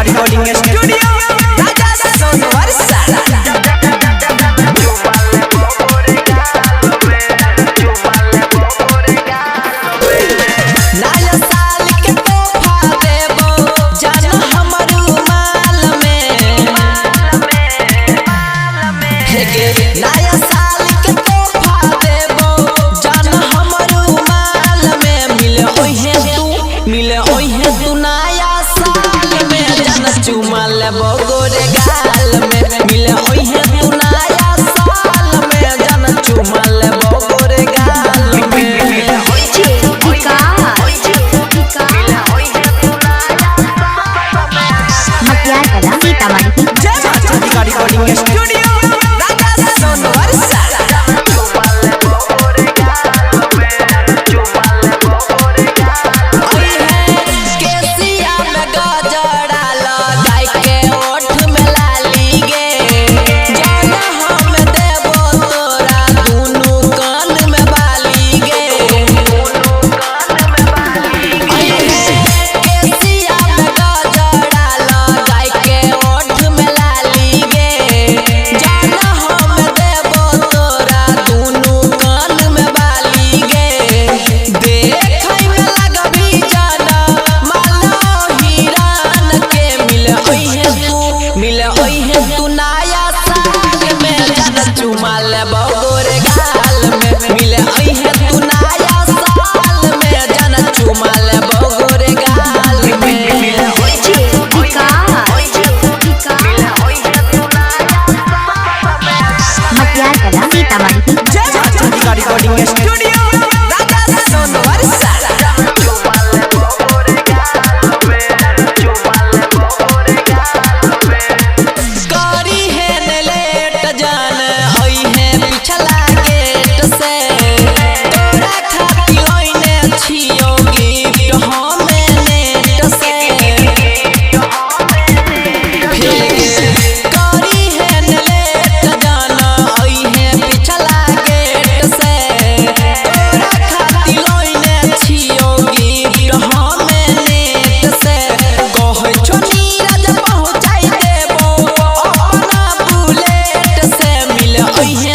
Recording studio राजा सोनवर्षा। नया साल के तोहफा देबो जान हमर माल में। नया साल के तोहफा देबो जान हमर माल में। मिले ओहे तू नया साल में जान चुमा लेबो गोरे गाल में। मिले ओहे तू नया साल में जान चुमा लेबो गोरे गाल में। रिकॉर्डिंग स्टूडियो राजा सोनवर्षा। केसिया में गजरा लगाई के ओठ में लाली गे जान हम देबो तोरा दुनू कान में बाली गे। केसिया में गजरा लगाई के ओठ में लाली गे जान हम देबो तोरा दुनू कान में बाली गे। देखै में लगबी जान माला हिरान के। मिले ओहे तू नया साल में जान चुमा लेबो गोरे गाल में। मिले ओहे तू नया साल में जान चुमा लेबो गोरे गाल में। रिकॉर्डिंग स्टूडियो राजा सोनवर्षा। करी है न लेट जान होई है पिछला गेट से। तोरा खातिर ओइने छियो गिफ्ट हमें नेट से। करी है न लेट जान होई है पिछला गेट से। तोरा खातिर ओइने छियो गिफ्ट हमें नेट से। कहै छो नीरज पहुँचाई देबो अपना बुलेट से। मिले ओहे